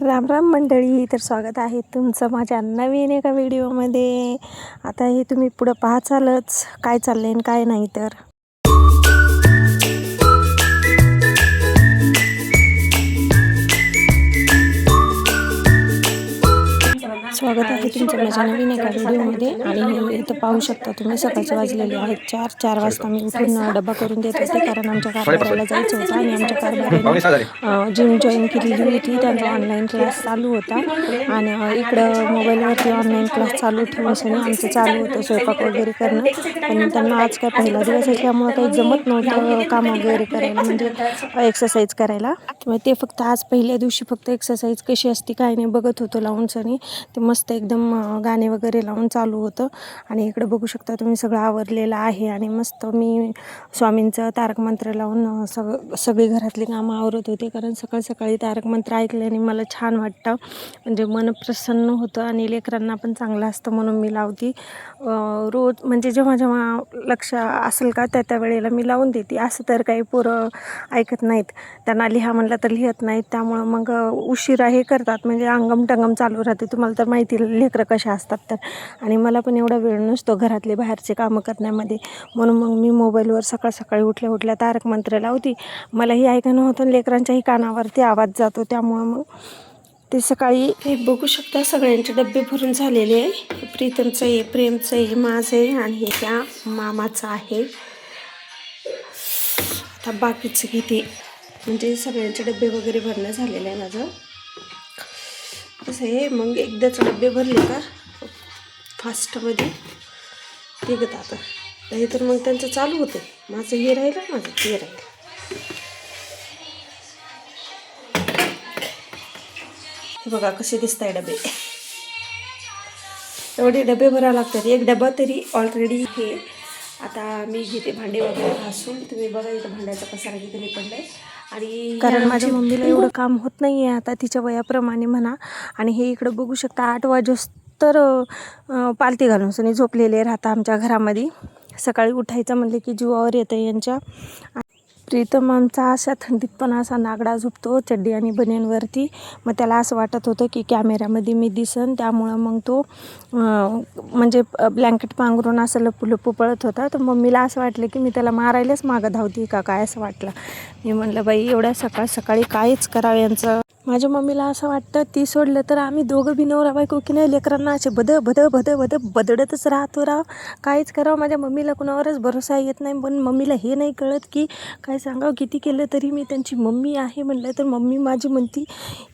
राम राम मंडळी, तर स्वागत आहे तुमचं माझ्या नवीन एका व्हिडिओमध्ये. आता हे तुम्ही पुढं पाहाचालच काय चाललंय आणि काय नाही. तर स्वागत आहे तुमचं माझ्या नवीन एका व्हिडिओमध्ये. आणि इथं पाहू शकता तुम्ही सकाळचे वाजलेले आहेत 4 वाजता मी उठून डबा करून देत होते, कारण आमच्या कारभाराला जायचं होतं. आणि आमच्या कारभाराने जिम जॉईन केलेली होती, त्यांचा ऑनलाईन क्लास चालू होता. आणि इकडं मोबाईलवरती ऑनलाईन क्लास चालू ठेवून सनी आमचं चालू होतं स्वयंपाक वगैरे करणं. आणि त्यांना आज काय पहिला दिवस असल्यामुळं काही जमत नव्हतं काम वगैरे करायला, म्हणजे एक्सरसाइज करायला. ते फक्त आज पहिल्या दिवशी फक्त एक्सरसाइज कशी असते काय नाही बघत होतो लावून सनी. ते मस्त एकदम गाणे वगैरे लावून चालू होतं. आणि इकडे बघू शकता तुम्ही सगळं आवरलेलं आहे. आणि मस्त मी स्वामींचं तारक मंत्र लावून सगळी घरातली कामं आवरत होते, कारण सकाळी तारक मंत्र ऐकल्याने मला छान वाटतं, म्हणजे मन प्रसन्न होतं आणि लेकरांना पण चांगलं असतं, म्हणून मी लावते रोज. म्हणजे जेव्हा जेव्हा लक्ष असेल का त्या वेळेला मी लावून देते. असं तर काही पोरं ऐकत नाहीत, त्यांना लिहा म्हणलं तर लिहत नाहीत, त्यामुळं मग उशिरा हे करतात, म्हणजे अंगम टंगम चालू राहते. तुम्हाला तर माहिती लेकरं कशा असतात तर. आणि मला पण एवढा वेळ नसतो घरातले बाहेरचे कामं करण्यामध्ये, म्हणून मग मी मोबाईलवर सकाळी उठल्या तारक मंत्र लावते. मलाही ऐकायला होतं, लेकरांच्याही कानावरती आवाज जातो, त्यामुळं मग ते सकाळी. हे बघू शकता सगळ्यांचे डबे भरून झालेले आहे. प्रीतमचं आहे, प्रेमचं आहे, माझं आहे, आणि हे त्या मामाचं आहे. आता बाकीचं घेते, म्हणजे सगळ्यांचे डबे वगैरे भरणं झालेलं आहे माझं. असं आहे, मग एकदाच डबे भरले का फास्टमध्ये निघत आता नाही, तर मग त्यांचं चालू होतं, माझं हे राहिलं, माझं ते राहिलं. हे बघा कसे दिसत आहे डबे. एवढे डबे भरावे लागतात, एक डबा तरी ऑलरेडी. हे आता मी घेते भांडे वगैरे घासून. तुम्ही बघा इथं भांड्याचा पसारा किती पडलाय. आणि कारण माझ्या मम्मीला एवढं काम होत नाही आहे आता तिच्या वयाप्रमाणे म्हणा. आणि हे इकडं बघू शकता 8 वाजोस तर पालती घालून सनी झोपलेले राहतात आमच्या घरामध्ये. सकाळी उठायचं म्हणले की जीवावर येतं यांच्या. प्रीतम आमचा अशा थंडीत पण असा नागडा झोपतो चड्डी आणि बनियनवरती. मग त्याला असं वाटत होतं की कॅमेऱ्यामध्ये मी दिसन, त्यामुळं मग तो म्हणजे ब्लँकेट पांघरून असं लपू पळत होता. तर मम्मीला असं वाटलं की मी त्याला मारायलाच मागं धावते का काय असं वाटलं. मी म्हणलं बाई एवढ्या सकाळी काहीच करावं यांचं. माझ्या मम्मीला असं वाटतं ती सोडलं तर आम्ही दोघं बी नवरा बायको की नाही लेकरांना असे बदडतच राहतो राव. काहीच करावं माझ्या मम्मीला कुणावरच भरोसा येत नाही. पण मम्मीला हे नाही कळत की काय सांगावं, किती केलं तरी मी त्यांची मम्मी आहे. म्हणलं तर मम्मी माझी म्हणती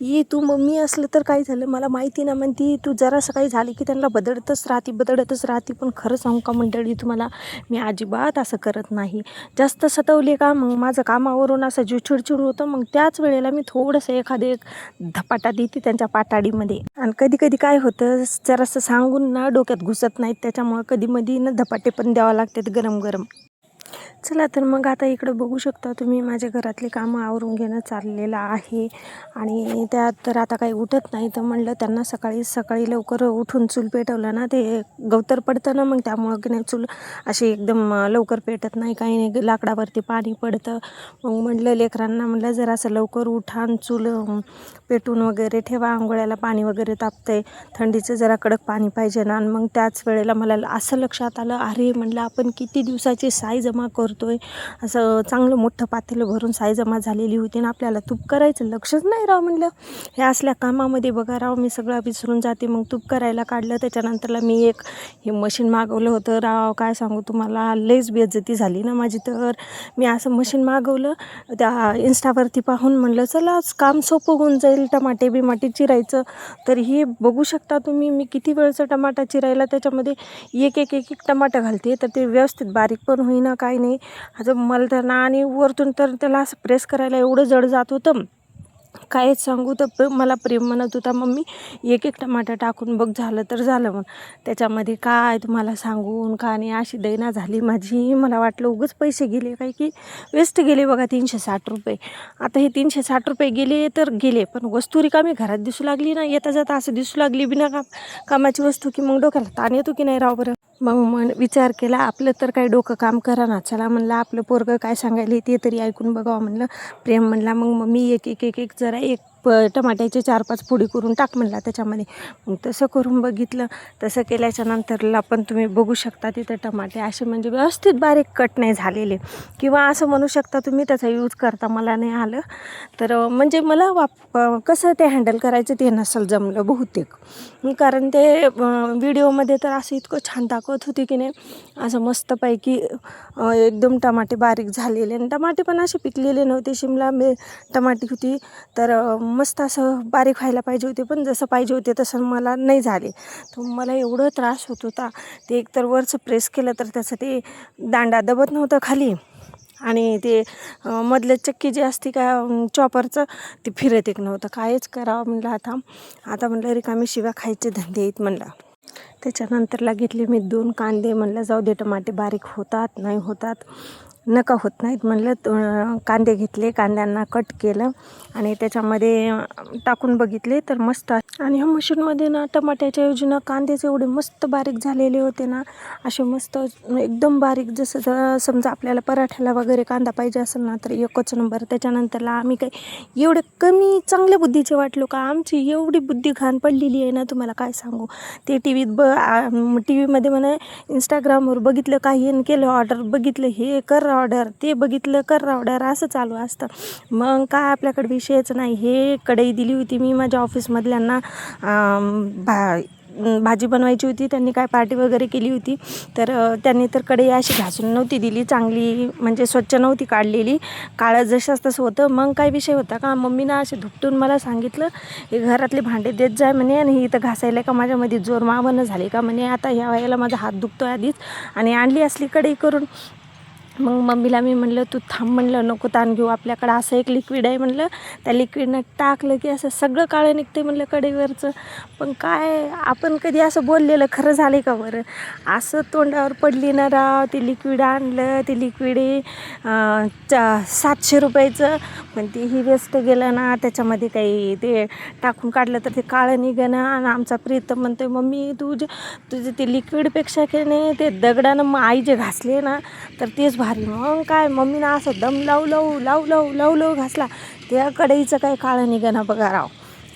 ये तू मम्मी असलं तर काय झालं मला माहिती ना, म्हणती तू जरासं काही झाली की त्यांना बदडतच राहते. पण खरं सांगू का मंडळी तुम्हाला, मी अजिबात असं करत नाही. जास्त सतवले का मग माझं कामावरून असं जीव चिडचिड होतं. मग त्याच वेळेला मी थोडंसं एखादे धपाटा देते त्यांच्या पाटाडीमध्ये. आणि कधी काय होतं, जरासं सांगून ना डोक्यात घुसत नाहीत, त्याच्यामुळं कधीमधी ना धपाटे पण द्यावं लागतात गरम. चला तर मग आता इकडं बघू शकता तुम्ही माझ्या घरातले कामं आवरून घेणं चाललेलं आहे. आणि त्यात तर आता काही उठत नाही, तर म्हणलं त्यांना सकाळी लवकर उठून चूल पेटवलं ना ते गवतर पडतं ना, मग त्यामुळं की नाही चूल अशी एकदम लवकर पेटत नाही, काही नाही, लाकडावरती पाणी पडतं. मग म्हणलं लेकरांना म्हणलं जरा असं लवकर उठा आणि चूल पेटून वगैरे ठेवा, आंघोळ्याला पाणी वगैरे तापतंय, थंडीचं जरा कडक पाणी पाहिजे ना. आणि मग त्याच वेळेला मला असं लक्षात आलं, अरे म्हणलं आपण किती दिवसाची साई जमा करतोय. असं चांगलं मोठं पातेलं भरून साई जमा झालेली होती ना, आपल्याला तूप करायचं लक्षच नाही राव. म्हणलं हे असल्या कामामध्ये बघा राव मी सगळं विसरून जाते. मग तूप करायला काढलं. त्याच्यानंतरला मी एक हे मशीन मागवलं होतं राव, काय सांगू तुम्हाला, लईच बेइज्जती झाली ना माझी. तर मी असं मशीन मागवलं त्या इंस्टावरती पाहून, म्हणलं चला काम सोपं होऊन जाईल, टमाटे चिरायचं. तर हे बघू शकता तुम्ही मी किती वेळचं टमाटा चिरायला त्याच्यामध्ये एक टमाटा घालते, तर ते व्यवस्थित बारीक पण होईना काही नाही. आता मला तर ना, आणि वरतून तर त्याला असं प्रेस करायला एवढं जड जात होतं कायच सांगू. तर मला प्रेम म्हणत होता मम्मी एक टमाटा टाकून बघ, झालं तर झालं. मग त्याच्यामध्ये काय तुम्हाला सांगून का नाही अशी दैना झाली माझी. मला वाटलं उगाच पैसे गेले काय की वेस्ट गेले बघा 360 रुपये. आता हे 360 रुपये गेले तर गेले, पण वस्तू रिकामी घरात दिसू लागली ना, येता जाता असं दिसू लागली बिना कामाची वस्तू, की मग डोक्याला ताण येतो की नाही राव बरं. मग विचार केला आपलं तर काही डोकं काम करा ना, चला म्हणलं आपलं पोरगं काय सांगायला ते तरी ऐकून बघावं म्हणलं. प्रेम म्हणला मग मी एक जरा एक टमाट्याचे 4-5 फोडी करून टाक म्हणला त्याच्यामध्ये. मग तसं करून बघितलं. तसं केल्याच्या नंतरला पण तुम्ही बघू शकता तिथं टमाटे असे म्हणजे व्यवस्थित बारीक कट नाही झालेले, किंवा असं म्हणू शकता तुम्ही त्याचा यूज करता मला नाही आलं. तर म्हणजे मला कसं ते हँडल करायचं ते नसेल जमलं बहुतेक. कारण ते व्हिडिओमध्ये तर असं इतकं छान दाखवत होती की नाही, असं मस्तपैकी एकदम टमाटे बारीक झालेले, आणि टमाटे पण असे पिकलेले नव्हते. शिमला टमाटे होती तर मस्त असं बारीक व्हायला पाहिजे होते, पण जसं पाहिजे होते तसं मला नाही झाले. तर मला एवढं त्रास होत होता. ते एकतर वरचं प्रेस केलं तर त्याचं ते दांडा दबत नव्हतं खाली, आणि ते मधलं चक्की जे असते का चॉपरचं ते फिरत एक नव्हतं. कायच करावं म्हणलं. आता म्हणलं रिकामी शिव्या खायचे धंदे आहेत म्हणलं. त्याच्यानंतरला घेतले मी 2 कांदे. म्हणलं जाऊ दे, टमाटे बारीक होतात नाही होतात नका होत नाहीत म्हणलं. कांदे घेतले, कांद्यांना कट केलं आणि त्याच्यामध्ये टाकून बघितले तर मस्त. आणि ह्या मशीनमध्ये ना टमाट्याच्या ऐवजी ना कांदेच एवढे मस्त बारीक झालेले होते ना, असे मस्त एकदम बारीक. जसं समजा आपल्याला पराठ्याला वगैरे कांदा पाहिजे असेल ना तर एकच नंबर. त्याच्यानंतरला आम्ही काही एवढे कमी चांगल्या बुद्धीचे वाटलो का? आमची एवढी बुद्धी घाण पडलेली आहे ना तुम्हाला काय सांगू. ते टी व्हीमध्ये म्हणा इंस्टाग्रामवर बघितलं काही केलं ऑर्डर, बघितलं हे कर ऑर्डर, ते बघितलं कर ऑर्डर, असं चालू असतं. मग काय आपल्याकडे विषयच नाही. हे कढई दिली होती मी माझ्या ऑफिसमधल्यांना, भाजी बनवायची होती. त्यांनी काय पार्टी वगैरे केली होती, तर त्यांनी तर कढई अशी घासून नव्हती दिली चांगली, म्हणजे स्वच्छ नव्हती काढलेली, काळं जशाच तसं होतं. मग काय विषय होता का, मम्मीनं असे धुपटून मला सांगितलं हे घरातले भांडे देत जाय म्हणे, आणि इथं घासायला का माझ्यामध्ये जोर मावणं झाले का म्हणे. आता ह्या वेळेला माझा हात दुखतो आधीच, आणि आणली असली कढई करून. मग मम्मीला मी म्हणलं तू थांब म्हणलं, नको ताण घेऊ, आपल्याकडं असं एक लिक्विड आहे म्हणलं, त्या लिक्विडनं टाकलं की असं सगळं काळं निघते म्हणलं कढईवरचं. पण काय आपण कधी असं बोललेलं खरं झालं का बरं? असं तोंडावर पडली ना राव. ते लिक्विड आणलं, ते लिक्विड 700 रुपयाचं, पण तेही वेस्ट गेलं ना. त्याच्यामध्ये काही ते टाकून काढलं तर ते काळं निघणं. आणि आमचा प्रीतम म्हणतोय मम्मी तुझे ते लिक्विडपेक्षा की नाही ते दगडानं मग आई जे घासले ना तर तेच भारी. मग काय मम्मीनं असं दम लावू घासला, त्या कढईचं काय काळं निघणं बघा राव.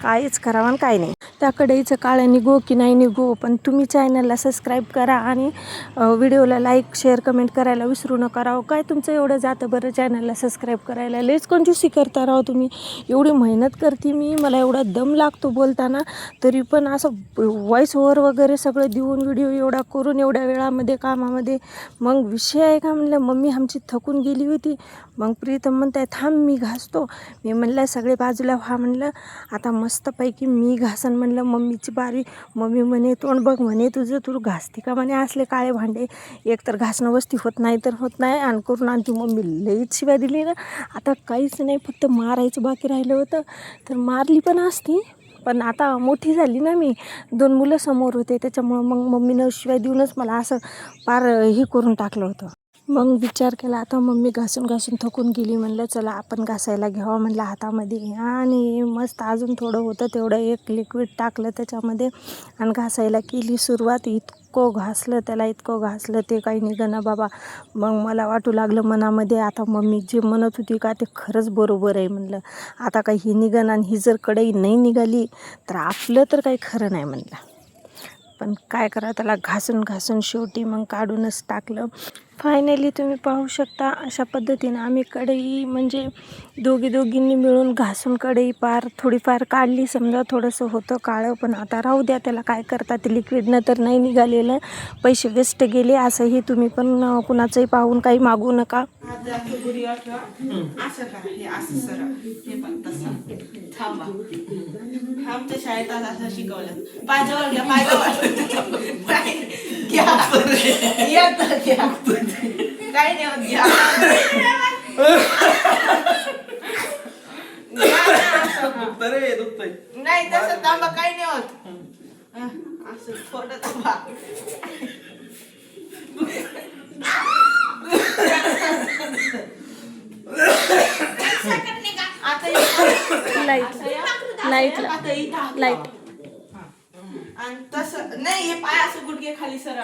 काहीच करावं आणि काय नाही. त्या कढईचं काळं निघो की नाही निघो, पण तुम्ही चॅनलला सबस्क्राईब करा आणि व्हिडिओला लाईक शेअर कमेंट करायला विसरू नका राव. काय तुमचं एवढं जातं बरं चॅनलला सबस्क्राईब करायला? लयच कंजूसी करता राव तुम्ही. एवढी मेहनत करते मी, मला एवढा दम लागतो बोलताना, तरी पण असं व्हॉईस ओव्हर वगैरे सगळं देऊन व्हिडिओ एवढा करून एवढ्या वेळामध्ये कामामध्ये मग विषय आहे का म्हणलं. मम्मी आमची थकून गेली होती. मग प्रीतम म्हणताय थांब मी घासतो. मी म्हणलं सगळे बाजूला व्हा म्हणलं, आता मस्तपैकी मी घासन म्हणलं. मम्मीची बारी. मम्मी म्हणे तोंड बघ म्हणे तुझं, तू घासते का म्हणे असले काळे भांडे. एक तर घासणं वस्ती होत नाही तर होत नाही, आणि करून आणती मम्मी लईच शिव्या दिली ना. आता काहीच नाही, फक्त मारायचं बाकी राहिलं होतं, तर मारली पण असती. पण आता मोठी झाली ना मी, 2 मुलं समोर होते, त्याच्यामुळं मग मम्मीनं शिवाय देऊनच मला असं पार हे करून टाकलं होतं. मग विचार केला आता मम्मी घासून थकून गेली, म्हणलं चला आपण घासायला घ्यावं म्हणलं हातामध्ये. आणि मस्त अजून थोडं होतं तेवढं एक लिक्विड टाकलं त्याच्यामध्ये आणि घासायला केली सुरुवात. इतकं घासलं ते काही निघणं बाबा. मग मला वाटू लागलं मनामध्ये आता मम्मी जे म्हणत होती का ते खरंच बरोबर आहे म्हणलं. आता काही ही निघणं, आणि ही जर कढई नाही निघाली तर आपलं तर काही खरं नाही म्हणलं. पण काय करा, त्याला घासून शेवटी मग काढूनच टाकलं. फायनली तुम्ही पाहू शकता अशा पद्धतीनं आम्ही कढई म्हणजे दोघींनी मिळून घासून कढई थोडीफार काढली. समजा थोडंसं होतं काळं, पण आता राहू द्या, त्याला काय करतात. ते लिक्विडनं तर नाही निघालेलं, पैसे वेस्ट गेले. असंही तुम्ही पण कुणाचंही पाहून काही मागू नका. आमच्या शाळेत असं शिकवलं, पायजवळ घ्या काही नाही होत घ्या. नाही तसं तांबा काही नाही होत. असं थोडं तांबा लाईट आणि तसं नाही, हे पाय असं गुडघे खाली सरळ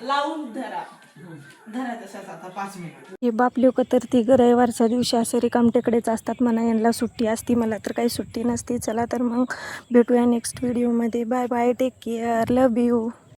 लावून धरा. धरा तसाच आता 5 मिनिट. हे बाप लोक तर ती रविवारच्या दिवशी असे रिकामटेकडेच असतात म्हणा, यांना सुट्टी असती, मला तर काही सुट्टी नसती. चला तर मग भेटूया नेक्स्ट व्हिडिओमध्ये. Bye bye, take care, love you.